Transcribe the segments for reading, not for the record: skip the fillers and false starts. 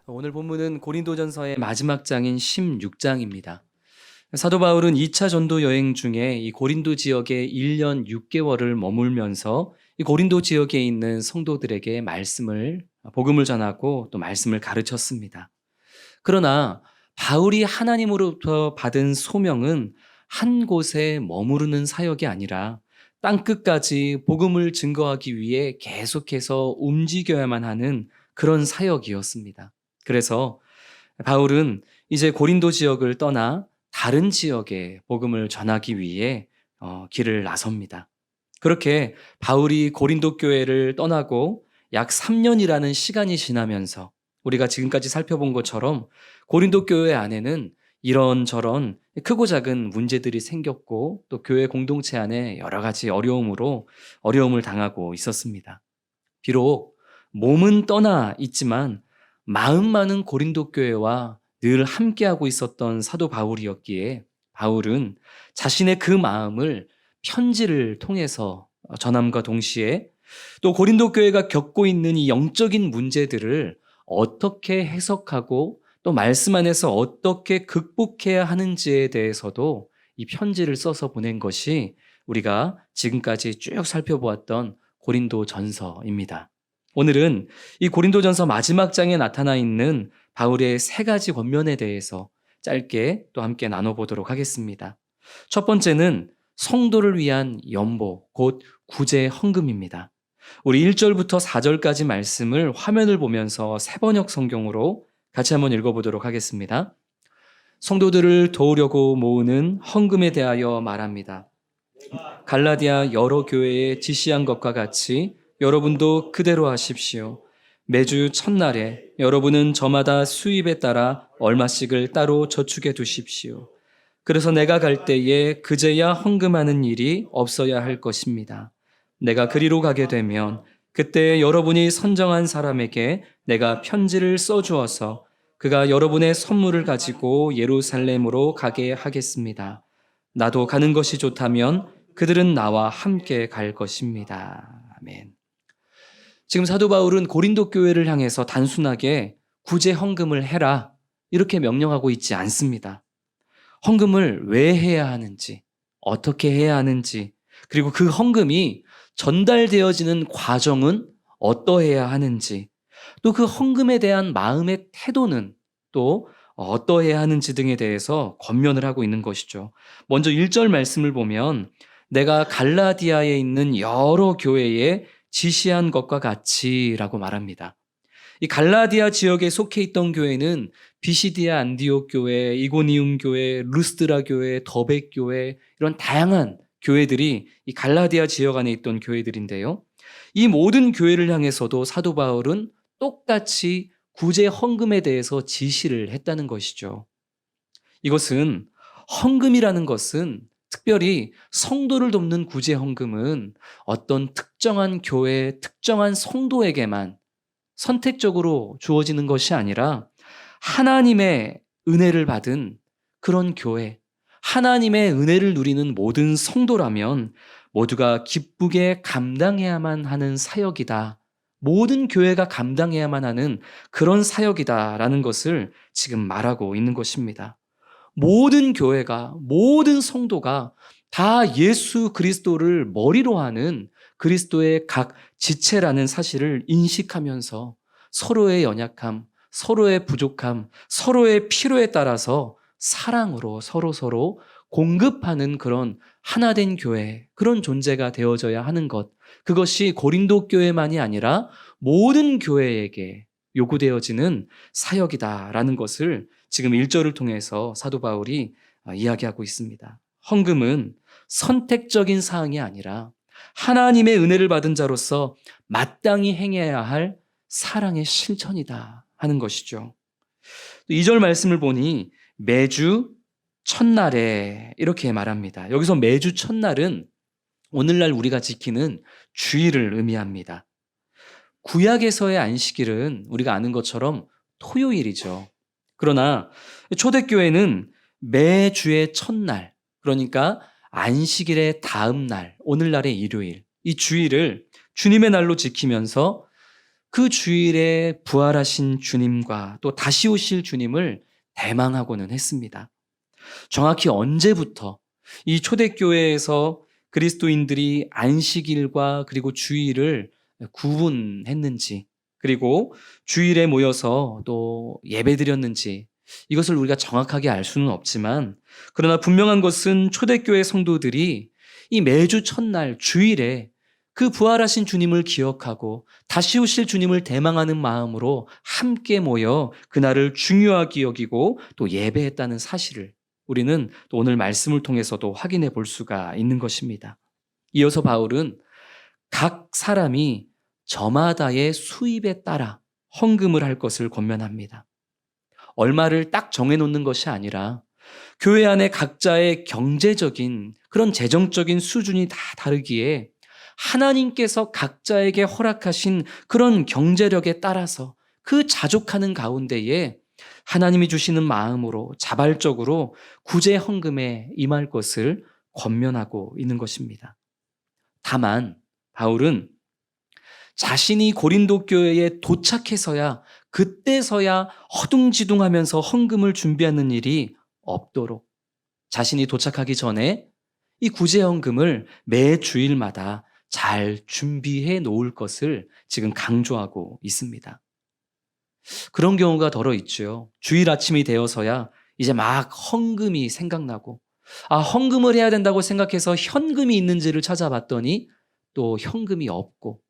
오늘 본문은 고린도전서의 마지막 장인 16장입니다. 사도 바울은 2차 전도 여행 중에 이 고린도 지역에 1년 6개월을 머물면서 이 고린도 지역에 있는 성도들에게 복음을 전하고 또 말씀을 가르쳤습니다. 그러나 바울이 하나님으로부터 받은 소명은 한 곳에 머무르는 사역이 아니라 땅끝까지 복음을 증거하기 위해 계속해서 움직여야만 하는 그런 사역이었습니다. 그래서 바울은 이제 고린도 지역을 떠나 다른 지역에 복음을 전하기 위해 길을 나섭니다. 그렇게 바울이 고린도 교회를 떠나고 약 3년이라는 시간이 지나면서 우리가 지금까지 살펴본 것처럼 고린도 교회 안에는 이런저런 크고 작은 문제들이 생겼고 또 교회 공동체 안에 여러 가지 어려움을 당하고 있었습니다. 비록 몸은 떠나 있지만 마음만은 고린도 교회와 늘 함께하고 있었던 사도 바울이었기에 바울은 자신의 그 마음을 편지를 통해서 전함과 동시에 또 고린도 교회가 겪고 있는 이 영적인 문제들을 어떻게 해석하고 또 말씀 안에서 어떻게 극복해야 하는지에 대해서도 이 편지를 써서 보낸 것이 우리가 지금까지 쭉 살펴보았던 고린도 전서입니다. 오늘은 이 고린도 전서 마지막 장에 나타나 있는 바울의 세 가지 권면에 대해서 짧게 또 함께 나눠보도록 하겠습니다. 첫 번째는 성도를 위한 연보, 곧 구제 헌금입니다. 우리 1절부터 4절까지 말씀을 화면을 보면서 새번역 성경으로 같이 한번 읽어보도록 하겠습니다. 성도들을 도우려고 모으는 헌금에 대하여 말합니다. 갈라디아 여러 교회에 지시한 것과 같이 여러분도 그대로 하십시오. 매주 첫날에 여러분은 저마다 수입에 따라 얼마씩을 따로 저축해 두십시오. 그래서 내가 갈 때에 그제야 헌금하는 일이 없어야 할 것입니다. 내가 그리로 가게 되면 그때 여러분이 선정한 사람에게 내가 편지를 써주어서 그가 여러분의 선물을 가지고 예루살렘으로 가게 하겠습니다. 나도 가는 것이 좋다면 그들은 나와 함께 갈 것입니다. 아멘. 지금 사도 바울은 고린도 교회를 향해서 단순하게 구제 헌금을 해라 이렇게 명령하고 있지 않습니다. 헌금을 왜 해야 하는지, 어떻게 해야 하는지, 그리고 그 헌금이 전달되어지는 과정은 어떠해야 하는지, 또 그 헌금에 대한 마음의 태도는 또 어떠해야 하는지 등에 대해서 권면을 하고 있는 것이죠. 먼저 1절 말씀을 보면 내가 갈라디아에 있는 여러 교회에 지시한 것과 같이라고 말합니다. 이 갈라디아 지역에 속해 있던 교회는 비시디아 안디옥 교회, 이고니움 교회, 루스드라 교회, 더베 교회 이런 다양한 교회들이 이 갈라디아 지역 안에 있던 교회들인데요. 이 모든 교회를 향해서도 사도 바울은 똑같이 구제 헌금에 대해서 지시를 했다는 것이죠. 이것은 헌금이라는 것은 특별히 성도를 돕는 구제 헌금은 어떤 특정한 교회, 특정한 성도에게만 선택적으로 주어지는 것이 아니라 하나님의 은혜를 받은 그런 교회, 하나님의 은혜를 누리는 모든 성도라면 모두가 기쁘게 감당해야만 하는 사역이다. 모든 교회가 감당해야만 하는 그런 사역이다라는 것을 지금 말하고 있는 것입니다. 모든 교회가, 모든 성도가 다 예수 그리스도를 머리로 하는 그리스도의 각 지체라는 사실을 인식하면서 서로의 연약함, 서로의 부족함, 서로의 필요에 따라서 사랑으로 서로 공급하는 그런 하나된 교회, 그런 존재가 되어져야 하는 것. 그것이 고린도 교회만이 아니라 모든 교회에게 요구되어지는 사역이다라는 것을 지금 1절을 통해서 사도 바울이 이야기하고 있습니다. 헌금은 선택적인 사항이 아니라 하나님의 은혜를 받은 자로서 마땅히 행해야 할 사랑의 실천이다 하는 것이죠. 2절 말씀을 보니 매주 첫날에 이렇게 말합니다. 여기서 매주 첫날은 오늘날 우리가 지키는 주일을 의미합니다. 구약에서의 안식일은 우리가 아는 것처럼 토요일이죠. 그러나 초대교회는 매주의 첫날, 그러니까 안식일의 다음 날, 오늘날의 일요일, 이 주일을 주님의 날로 지키면서 그 주일에 부활하신 주님과 또 다시 오실 주님을 대망하고는 했습니다. 정확히 언제부터 이 초대교회에서 그리스도인들이 안식일과 그리고 주일을 구분했는지, 그리고 주일에 모여서 또 예배드렸는지, 이것을 우리가 정확하게 알 수는 없지만, 그러나 분명한 것은 초대교회 성도들이 이 매주 첫날 주일에 그 부활하신 주님을 기억하고 다시 오실 주님을 대망하는 마음으로 함께 모여 그날을 중요하게 여기고 또 예배했다는 사실을 우리는 또 오늘 말씀을 통해서도 확인해 볼 수가 있는 것입니다. 이어서 바울은 각 사람이 저마다의 수입에 따라 헌금을 할 것을 권면합니다. 얼마를 딱 정해놓는 것이 아니라 교회 안에 각자의 경제적인 그런 재정적인 수준이 다 다르기에 하나님께서 각자에게 허락하신 그런 경제력에 따라서 그 자족하는 가운데에 하나님이 주시는 마음으로 자발적으로 구제 헌금에 임할 것을 권면하고 있는 것입니다. 다만 바울은 자신이 고린도 교회에 도착해서야 그때서야 허둥지둥하면서 헌금을 준비하는 일이 없도록 자신이 도착하기 전에 이 구제 헌금을 매 주일마다 잘 준비해 놓을 것을 지금 강조하고 있습니다. 그런 경우가 더러 있죠. 주일 아침이 되어서야 이제 막 헌금이 생각나고, 헌금을 해야 된다고 생각해서 현금이 있는지를 찾아봤더니 또 현금이 없고,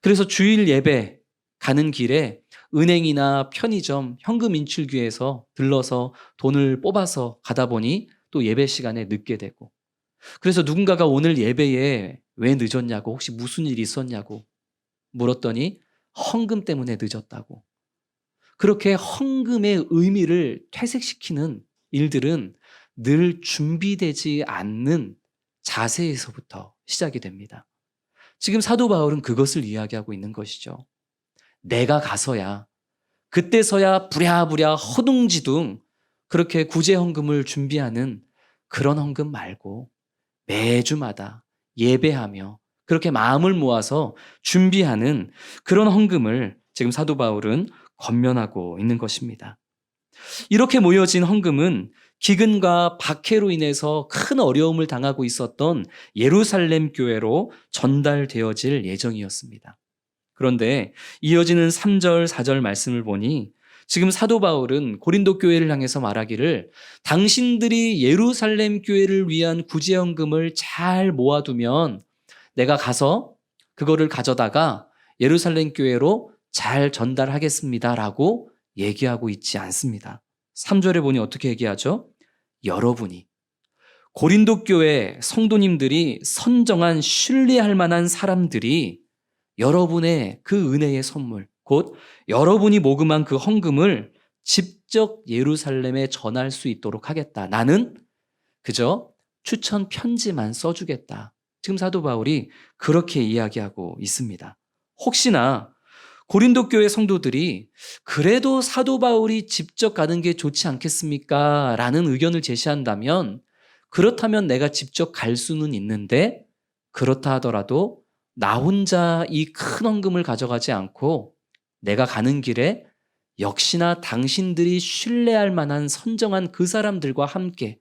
그래서 주일 예배 가는 길에 은행이나 편의점 현금 인출기에서 들러서 돈을 뽑아서 가다 보니 또 예배 시간에 늦게 되고, 그래서 누군가가 오늘 예배에 왜 늦었냐고, 혹시 무슨 일이 있었냐고 물었더니 헌금 때문에 늦었다고. 그렇게 헌금의 의미를 퇴색시키는 일들은 늘 준비되지 않는 자세에서부터 시작이 됩니다. 지금 사도 바울은 그것을 이야기하고 있는 것이죠. 내가 가서야, 그때서야 부랴부랴 허둥지둥 그렇게 구제 헌금을 준비하는 그런 헌금 말고 매주마다 예배하며 그렇게 마음을 모아서 준비하는 그런 헌금을 지금 사도 바울은 권면하고 있는 것입니다. 이렇게 모여진 헌금은 기근과 박해로 인해서 큰 어려움을 당하고 있었던 예루살렘 교회로 전달되어질 예정이었습니다. 그런데 이어지는 3절, 4절 말씀을 보니 지금 사도 바울은 고린도 교회를 향해서 말하기를 당신들이 예루살렘 교회를 위한 구제헌금을 잘 모아두면 내가 가서 그거를 가져다가 예루살렘 교회로 잘 전달하겠습니다라고 얘기하고 있지 않습니다. 3절에 보니 어떻게 얘기하죠? 여러분이, 고린도 교회 성도님들이 선정한 신뢰할 만한 사람들이 여러분의 그 은혜의 선물, 곧 여러분이 모금한 그 헌금을 직접 예루살렘에 전할 수 있도록 하겠다. 나는 그저 추천 편지만 써주겠다. 지금 사도 바울이 그렇게 이야기하고 있습니다. 혹시나 고린도 교회 성도들이 그래도 사도 바울이 직접 가는 게 좋지 않겠습니까? 라는 의견을 제시한다면, 그렇다면 내가 직접 갈 수는 있는데, 그렇다 하더라도 나 혼자 이 큰 헌금을 가져가지 않고 내가 가는 길에 역시나 당신들이 신뢰할 만한 선정한 그 사람들과 함께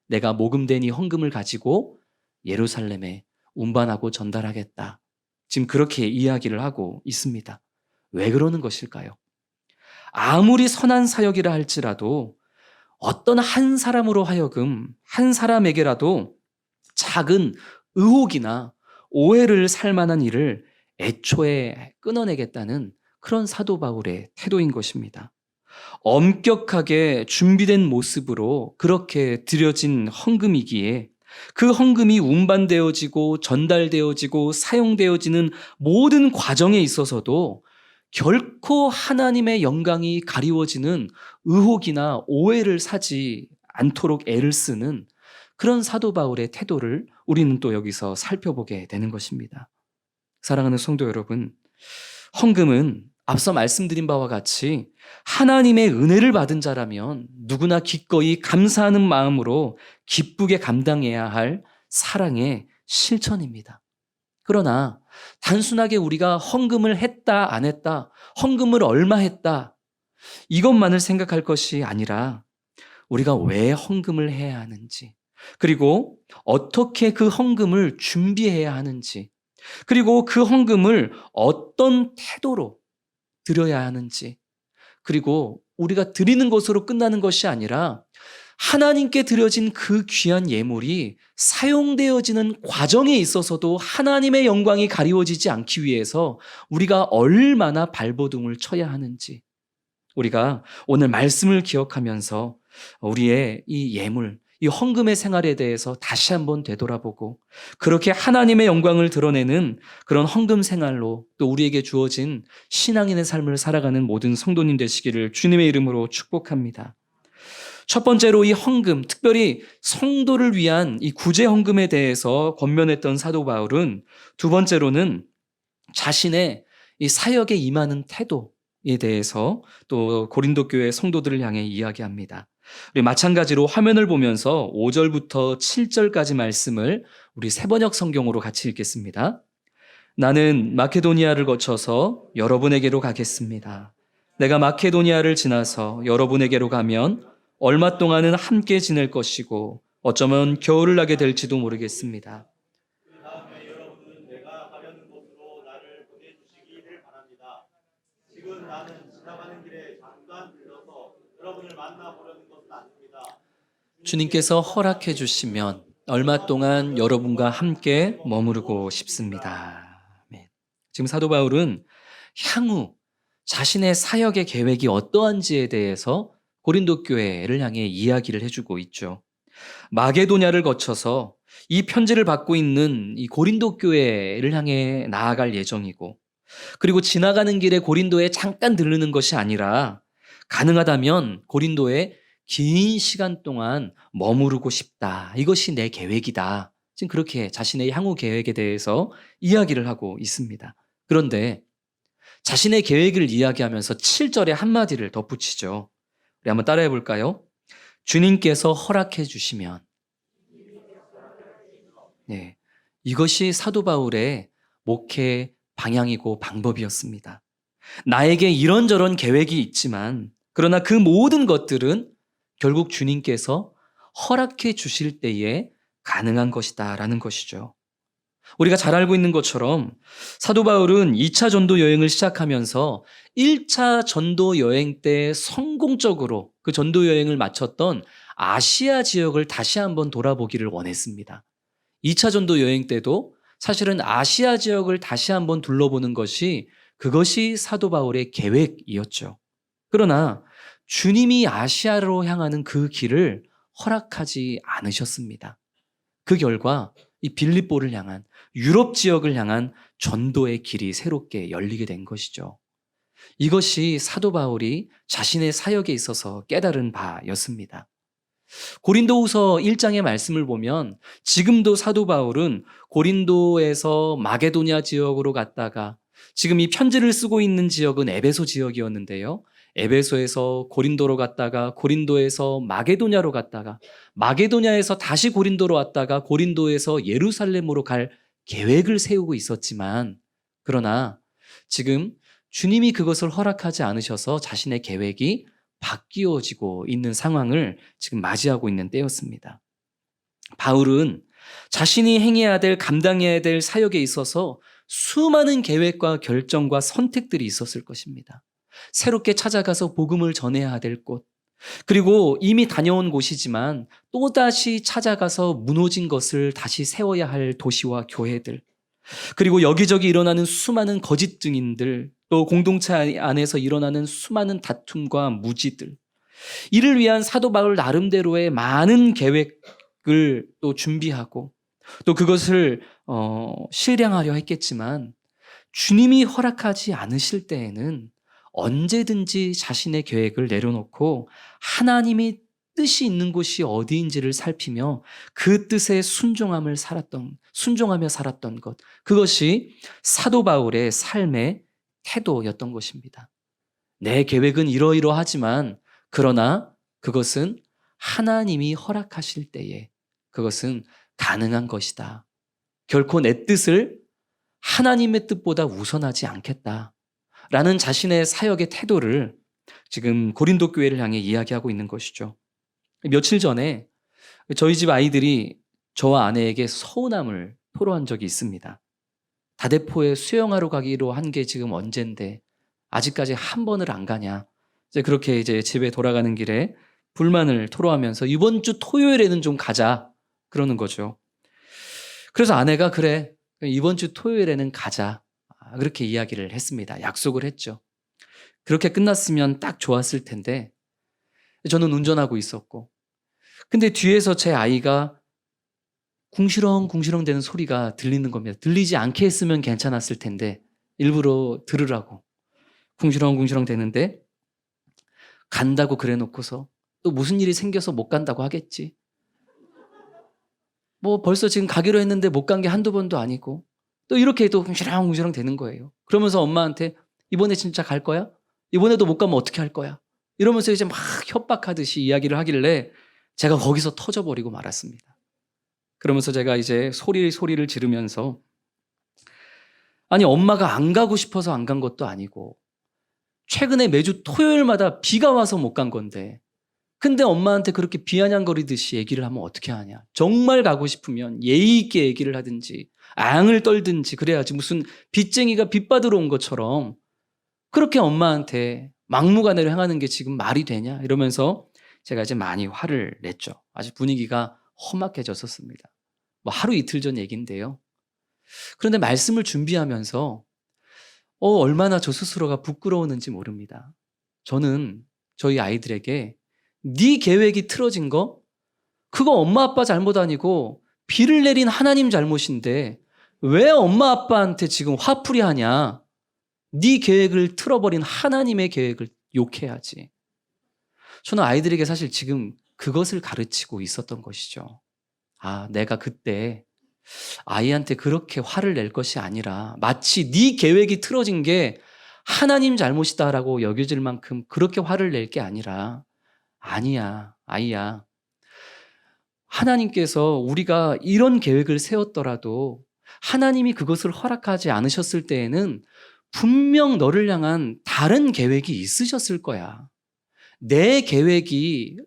내가 모금된 이 헌금을 가지고 예루살렘에 운반하고 전달하겠다. 지금 그렇게 이야기를 하고 있습니다. 왜 그러는 것일까요? 아무리 선한 사역이라 할지라도 어떤 한 사람으로 하여금 한 사람에게라도 작은 의혹이나 오해를 살 만한 일을 애초에 끊어내겠다는 그런 사도 바울의 태도인 것입니다. 엄격하게 준비된 모습으로 그렇게 드려진 헌금이기에 그 헌금이 운반되어지고 전달되어지고 사용되어지는 모든 과정에 있어서도 결코 하나님의 영광이 가리워지는 의혹이나 오해를 사지 않도록 애를 쓰는 그런 사도 바울의 태도를 우리는 또 여기서 살펴보게 되는 것입니다. 사랑하는 성도 여러분, 헌금은 앞서 말씀드린 바와 같이 하나님의 은혜를 받은 자라면 누구나 기꺼이 감사하는 마음으로 기쁘게 감당해야 할 사랑의 실천입니다. 그러나 단순하게 우리가 헌금을 했다, 안 했다, 헌금을 얼마 했다, 이것만을 생각할 것이 아니라 우리가 왜 헌금을 해야 하는지, 그리고 어떻게 그 헌금을 준비해야 하는지, 그리고 그 헌금을 어떤 태도로 드려야 하는지, 그리고 우리가 드리는 것으로 끝나는 것이 아니라 하나님께 드려진 그 귀한 예물이 사용되어지는 과정에 있어서도 하나님의 영광이 가리워지지 않기 위해서 우리가 얼마나 발버둥을 쳐야 하는지, 우리가 오늘 말씀을 기억하면서 우리의 이 예물, 이 헌금의 생활에 대해서 다시 한번 되돌아보고, 그렇게 하나님의 영광을 드러내는 그런 헌금 생활로 또 우리에게 주어진 신앙인의 삶을 살아가는 모든 성도님 되시기를 주님의 이름으로 축복합니다. 첫 번째로 이 헌금, 특별히 성도를 위한 이 구제 헌금에 대해서 권면했던 사도 바울은, 두 번째로는 자신의 이 사역에 임하는 태도에 대해서 또 고린도 교회 성도들을 향해 이야기합니다. 우리 마찬가지로 화면을 보면서 5절부터 7절까지 말씀을 우리 새번역 성경으로 같이 읽겠습니다. 나는 마케도니아를 거쳐서 여러분에게로 가겠습니다. 내가 마케도니아를 지나서 여러분에게로 가면 얼마 동안은 함께 지낼 것이고 어쩌면 겨울을 나게 될지도 모르겠습니다. 그 다음에 여러분은 내가 가려는 곳으로 나를 보내주시기를 바랍니다. 지금 나는 지나가는 길에 잠깐 들러서 여러분을 만나보려는 것은 아닙니다. 주님께서 허락해 주시면 얼마 동안 여러분과 함께 머무르고 싶습니다. 아멘. 지금 사도 바울은 향후 자신의 사역의 계획이 어떠한지에 대해서 고린도 교회를 향해 이야기를 해주고 있죠. 마게도냐를 거쳐서 이 편지를 받고 있는 이 고린도 교회를 향해 나아갈 예정이고, 그리고 지나가는 길에 고린도에 잠깐 들르는 것이 아니라 가능하다면 고린도에 긴 시간 동안 머무르고 싶다. 이것이 내 계획이다. 지금 그렇게 자신의 향후 계획에 대해서 이야기를 하고 있습니다. 그런데 자신의 계획을 이야기하면서 7절에 한마디를 덧붙이죠. 우리 한번 따라해 볼까요? 주님께서 허락해 주시면. 네, 이것이 사도 바울의 목회 방향이고 방법이었습니다. 나에게 이런저런 계획이 있지만, 그러나 그 모든 것들은 결국 주님께서 허락해 주실 때에 가능한 것이다라는 것이죠. 우리가 잘 알고 있는 것처럼 사도 바울은 2차 전도 여행을 시작하면서 1차 전도 여행 때 성공적으로 그 전도 여행을 마쳤던 아시아 지역을 다시 한번 돌아보기를 원했습니다. 2차 전도 여행 때도 사실은 아시아 지역을 다시 한번 둘러보는 그것이 사도 바울의 계획이었죠. 그러나 주님이 아시아로 향하는 그 길을 허락하지 않으셨습니다. 그 결과 이 빌립보를 향한, 유럽 지역을 향한 전도의 길이 새롭게 열리게 된 것이죠. 이것이 사도 바울이 자신의 사역에 있어서 깨달은 바였습니다. 고린도후서 1장의 말씀을 보면 지금도 사도 바울은 고린도에서 마게도냐 지역으로 갔다가, 지금 이 편지를 쓰고 있는 지역은 에베소 지역이었는데요. 에베소에서 고린도로 갔다가 고린도에서 마게도냐로 갔다가 마게도냐에서 다시 고린도로 왔다가 고린도에서 예루살렘으로 갈 계획을 세우고 있었지만, 그러나 지금 주님이 그것을 허락하지 않으셔서 자신의 계획이 바뀌어지고 있는 상황을 지금 맞이하고 있는 때였습니다. 바울은 자신이 행해야 될, 감당해야 될 사역에 있어서 수많은 계획과 결정과 선택들이 있었을 것입니다. 새롭게 찾아가서 복음을 전해야 될 곳, 그리고 이미 다녀온 곳이지만 또다시 찾아가서 무너진 것을 다시 세워야 할 도시와 교회들, 그리고 여기저기 일어나는 수많은 거짓 증인들, 또 공동체 안에서 일어나는 수많은 다툼과 무지들, 이를 위한 사도 바울 나름대로의 많은 계획을 또 준비하고 또 그것을 실행하려 했겠지만, 주님이 허락하지 않으실 때에는 언제든지 자신의 계획을 내려놓고 하나님이 뜻이 있는 곳이 어디인지를 살피며 그 뜻에 순종하며 살았던 것, 그것이 사도 바울의 삶의 태도였던 것입니다. 내 계획은 이러이러하지만, 그러나 그것은 하나님이 허락하실 때에 그것은 가능한 것이다. 결코 내 뜻을 하나님의 뜻보다 우선하지 않겠다라는 자신의 사역의 태도를 지금 고린도 교회를 향해 이야기하고 있는 것이죠. 며칠 전에 저희 집 아이들이 저와 아내에게 서운함을 토로한 적이 있습니다. 다대포에 수영하러 가기로 한 게 지금 언젠데 아직까지 한 번을 안 가냐. 그렇게 집에 돌아가는 길에 불만을 토로하면서 이번 주 토요일에는 좀 가자 그러는 거죠. 그래서 아내가 그래 이번 주 토요일에는 가자 그렇게 이야기를 했습니다. 약속을 했죠. 그렇게 끝났으면 딱 좋았을 텐데 저는 운전하고 있었고 근데 뒤에서 제 아이가 궁시렁궁시렁 되는 소리가 들리는 겁니다. 들리지 않게 했으면 괜찮았을 텐데 일부러 들으라고 궁시렁궁시렁 되는데 간다고 그래 놓고서 또 무슨 일이 생겨서 못 간다고 하겠지. 뭐 벌써 지금 가기로 했는데 못 간 게 한두 번도 아니고 또 이렇게 또 궁시렁궁시렁 되는 거예요. 그러면서 엄마한테 이번에 진짜 갈 거야? 이번에도 못 가면 어떻게 할 거야? 이러면서 이제 막 협박하듯이 이야기를 하길래 제가 거기서 터져버리고 말았습니다. 그러면서 제가 이제 소리를 지르면서 아니 엄마가 안 가고 싶어서 안 간 것도 아니고 최근에 매주 토요일마다 비가 와서 못 간 건데 근데 엄마한테 그렇게 비아냥거리듯이 얘기를 하면 어떻게 하냐. 정말 가고 싶으면 예의 있게 얘기를 하든지 앙을 떨든지 그래야지 무슨 빚쟁이가 빚 받으러 온 것처럼 그렇게 엄마한테 막무가내로 행하는 게 지금 말이 되냐 이러면서 제가 이제 많이 화를 냈죠. 아주 분위기가 험악해졌었습니다. 뭐 하루 이틀 전 얘기인데요. 그런데 말씀을 준비하면서 얼마나 저 스스로가 부끄러웠는지 모릅니다. 저는 저희 아이들에게 네 계획이 틀어진 거 그거 엄마 아빠 잘못 아니고 비를 내린 하나님 잘못인데 왜 엄마 아빠한테 지금 화풀이 하냐. 네 계획을 틀어버린 하나님의 계획을 욕해야지. 저는 아이들에게 사실 지금 그것을 가르치고 있었던 것이죠. 아, 내가 그때 아이한테 그렇게 화를 낼 것이 아니라 마치 네 계획이 틀어진 게 하나님 잘못이다라고 여겨질 만큼 그렇게 화를 낼 게 아니라 아니야, 아이야. 하나님께서 우리가 이런 계획을 세웠더라도 하나님이 그것을 허락하지 않으셨을 때에는 분명 너를 향한 다른 계획이 있으셨을 거야. 내 계획이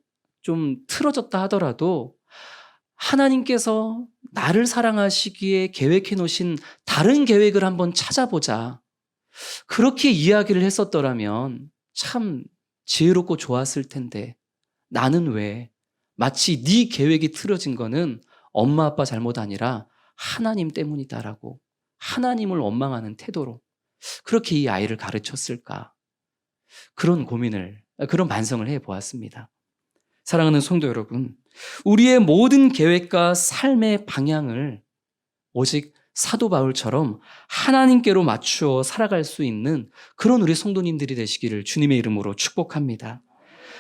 좀 틀어졌다 하더라도 하나님께서 나를 사랑하시기에 계획해 놓으신 다른 계획을 한번 찾아보자. 그렇게 이야기를 했었더라면 참 지혜롭고 좋았을 텐데 나는 왜 마치 네 계획이 틀어진 거는 엄마 아빠 잘못 아니라 하나님 때문이다라고 하나님을 원망하는 태도로 그렇게 이 아이를 가르쳤을까? 그런 고민을, 그런 반성을 해보았습니다. 사랑하는 성도 여러분, 우리의 모든 계획과 삶의 방향을 오직 사도 바울처럼 하나님께로 맞추어 살아갈 수 있는 그런 우리 성도님들이 되시기를 주님의 이름으로 축복합니다.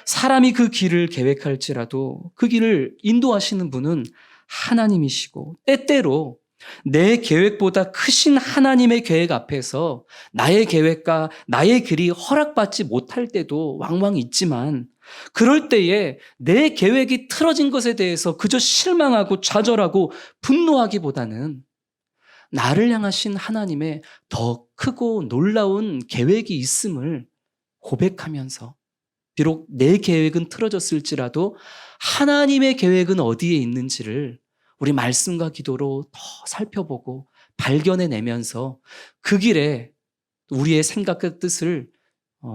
사람이 그 길을 계획할지라도 그 길을 인도하시는 분은 하나님이시고 때때로 내 계획보다 크신 하나님의 계획 앞에서 나의 계획과 나의 길이 허락받지 못할 때도 왕왕 있지만 그럴 때에 내 계획이 틀어진 것에 대해서 그저 실망하고 좌절하고 분노하기보다는 나를 향하신 하나님의 더 크고 놀라운 계획이 있음을 고백하면서 비록 내 계획은 틀어졌을지라도 하나님의 계획은 어디에 있는지를 우리 말씀과 기도로 더 살펴보고 발견해내면서 그 길에 우리의 생각과 뜻을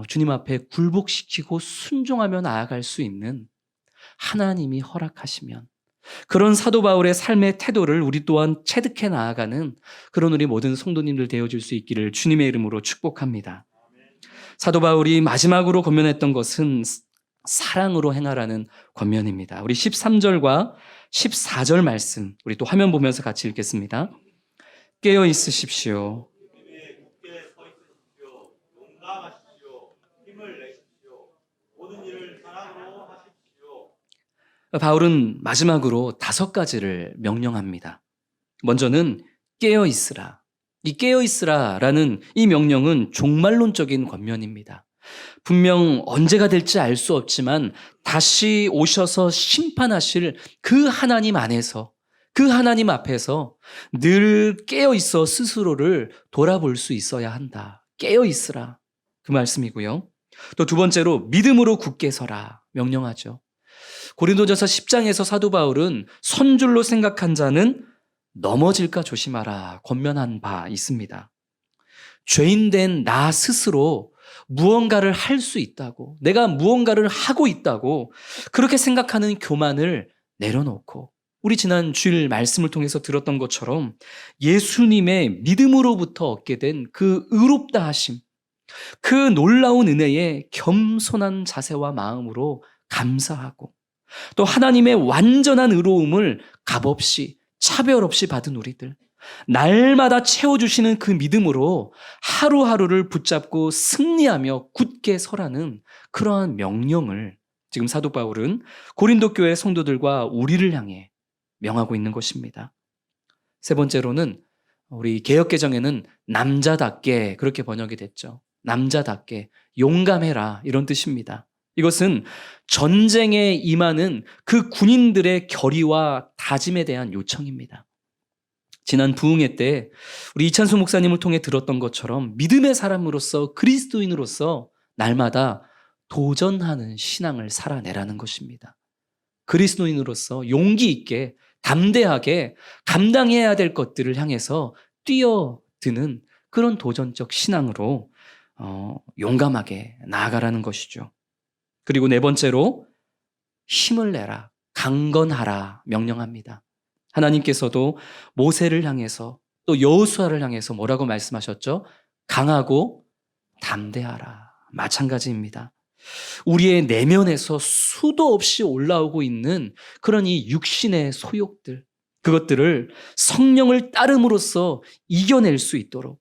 주님 앞에 굴복시키고 순종하며 나아갈 수 있는 하나님이 허락하시면 그런 사도 바울의 삶의 태도를 우리 또한 체득해 나아가는 그런 우리 모든 성도님들 되어줄 수 있기를 주님의 이름으로 축복합니다. 사도 바울이 마지막으로 권면했던 것은 사랑으로 행하라는 권면입니다. 우리 13절과 14절 말씀 우리 또 화면 보면서 같이 읽겠습니다. 깨어 있으십시오. 믿음에 굳게 서 있으십시오. 용감하십시오. 힘을 내십시오. 모든 일을 사랑으로 하십시오. 바울은 마지막으로 5가지를 명령합니다. 먼저는 깨어 있으라. 이 깨어 있으라라는 이 명령은 종말론적인 권면입니다. 분명 언제가 될지 알 수 없지만 다시 오셔서 심판하실 그 하나님 안에서 그 하나님 앞에서 늘 깨어 있어 스스로를 돌아볼 수 있어야 한다. 깨어 있으라. 그 말씀이고요. 또 두 번째로 믿음으로 굳게 서라 명령하죠. 고린도전서 10장에서 사도 바울은 선줄로 생각한 자는 넘어질까 조심하라 권면한 바 있습니다. 죄인된 나 스스로 무언가를 할 수 있다고, 내가 무언가를 하고 있다고 그렇게 생각하는 교만을 내려놓고, 우리 지난 주일 말씀을 통해서 들었던 것처럼 예수님의 믿음으로부터 얻게 된 그 의롭다 하심, 그 놀라운 은혜에 겸손한 자세와 마음으로 감사하고, 또 하나님의 완전한 의로움을 값없이 차별 없이 받은 우리들, 날마다 채워주시는 그 믿음으로 하루하루를 붙잡고 승리하며 굳게 서라는 그러한 명령을 지금 사도 바울은 고린도 교회 성도들과 우리를 향해 명하고 있는 것입니다. 세 번째로는 우리 개역개정에는 남자답게 그렇게 번역이 됐죠. 남자답게 용감해라 이런 뜻입니다. 이것은 전쟁에 임하는 그 군인들의 결의와 다짐에 대한 요청입니다. 지난 부흥회 때 우리 이찬수 목사님을 통해 들었던 것처럼 믿음의 사람으로서 그리스도인으로서 날마다 도전하는 신앙을 살아내라는 것입니다. 그리스도인으로서 용기 있게 담대하게 감당해야 될 것들을 향해서 뛰어드는 그런 도전적 신앙으로 용감하게 나아가라는 것이죠. 그리고 네 번째로 힘을 내라, 강건하라 명령합니다. 하나님께서도 모세를 향해서 또 여호수아를 향해서 뭐라고 말씀하셨죠? 강하고 담대하라. 마찬가지입니다. 우리의 내면에서 수도 없이 올라오고 있는 그런 이 육신의 소욕들, 그것들을 성령을 따름으로써 이겨낼 수 있도록,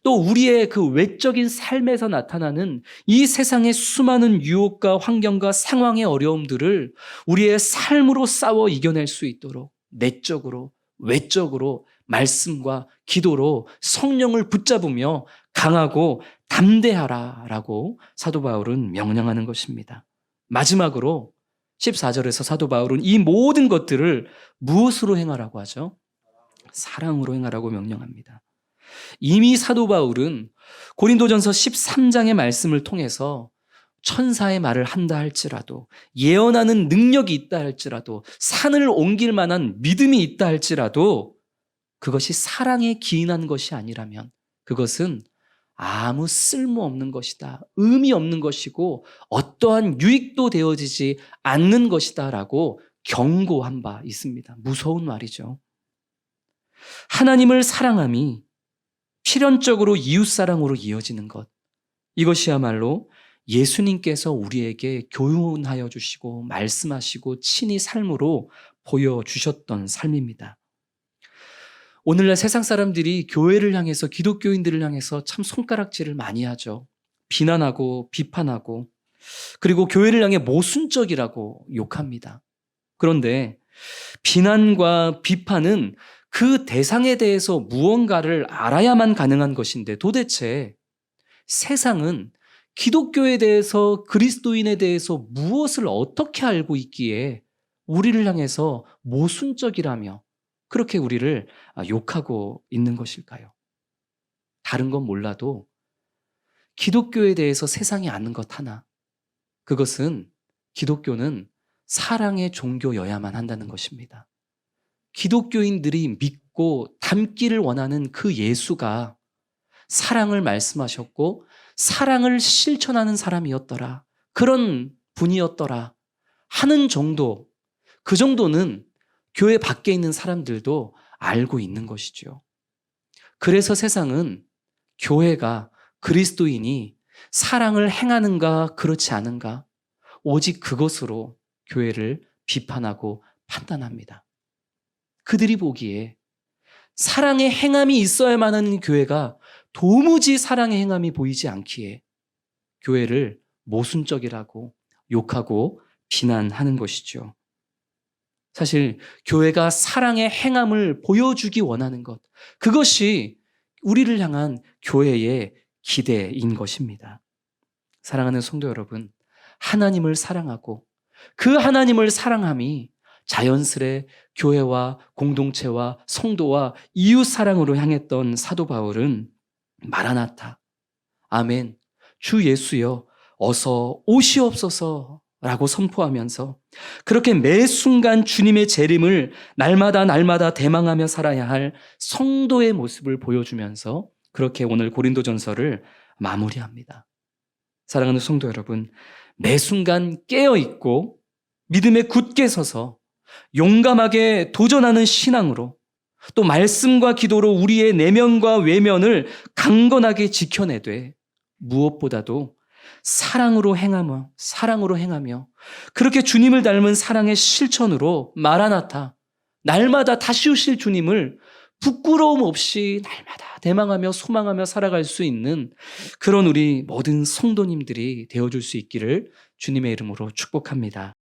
또 우리의 그 외적인 삶에서 나타나는 이 세상의 수많은 유혹과 환경과 상황의 어려움들을 우리의 삶으로 싸워 이겨낼 수 있도록 내적으로 외적으로 말씀과 기도로 성령을 붙잡으며 강하고 담대하라라고 사도 바울은 명령하는 것입니다. 마지막으로 14절에서 사도 바울은 이 모든 것들을 무엇으로 행하라고 하죠? 사랑으로 행하라고 명령합니다. 이미 사도 바울은 고린도전서 13장의 말씀을 통해서 천사의 말을 한다 할지라도, 예언하는 능력이 있다 할지라도, 산을 옮길 만한 믿음이 있다 할지라도 그것이 사랑에 기인한 것이 아니라면 그것은 아무 쓸모없는 것이다, 의미 없는 것이고 어떠한 유익도 되어지지 않는 것이다 라고 경고한 바 있습니다. 무서운 말이죠. 하나님을 사랑함이 필연적으로 이웃사랑으로 이어지는 것, 이것이야말로 예수님께서 우리에게 교훈하여 주시고 말씀하시고 친히 삶으로 보여주셨던 삶입니다. 오늘날 세상 사람들이 교회를 향해서, 기독교인들을 향해서 참 손가락질을 많이 하죠. 비난하고 비판하고, 그리고 교회를 향해 모순적이라고 욕합니다. 그런데 비난과 비판은 그 대상에 대해서 무언가를 알아야만 가능한 것인데, 도대체 세상은 기독교에 대해서, 그리스도인에 대해서 무엇을 어떻게 알고 있기에 우리를 향해서 모순적이라며 그렇게 우리를 욕하고 있는 것일까요? 다른 건 몰라도 기독교에 대해서 세상이 아는 것 하나, 그것은 기독교는 사랑의 종교여야만 한다는 것입니다. 기독교인들이 믿고 닮기를 원하는 그 예수가 사랑을 말씀하셨고 사랑을 실천하는 사람이었더라, 그런 분이었더라 하는 정도, 그 정도는 교회 밖에 있는 사람들도 알고 있는 것이죠. 그래서 세상은 교회가, 그리스도인이 사랑을 행하는가 그렇지 않은가, 오직 그것으로 교회를 비판하고 판단합니다. 그들이 보기에 사랑의 행함이 있어야만 하는 교회가 도무지 사랑의 행함이 보이지 않기에 교회를 모순적이라고 욕하고 비난하는 것이죠. 사실 교회가 사랑의 행함을 보여주기 원하는 것, 그것이 우리를 향한 교회의 기대인 것입니다. 사랑하는 성도 여러분, 하나님을 사랑하고 그 하나님을 사랑함이 자연스레 교회와 공동체와 성도와 이웃 사랑으로 향했던 사도 바울은 마라나타, 아멘, 주 예수여 어서 오시옵소서 라고 선포하면서 그렇게 매 순간 주님의 재림을 날마다 대망하며 살아야 할 성도의 모습을 보여주면서 그렇게 오늘 고린도전서를 마무리합니다. 사랑하는 성도 여러분, 매 순간 깨어있고 믿음에 굳게 서서 용감하게 도전하는 신앙으로 또 말씀과 기도로 우리의 내면과 외면을 강건하게 지켜내되 무엇보다도 사랑으로 행하며 그렇게 주님을 닮은 사랑의 실천으로 마라나타, 날마다 다시 오실 주님을 부끄러움 없이 날마다 대망하며 소망하며 살아갈 수 있는 그런 우리 모든 성도님들이 되어줄 수 있기를 주님의 이름으로 축복합니다.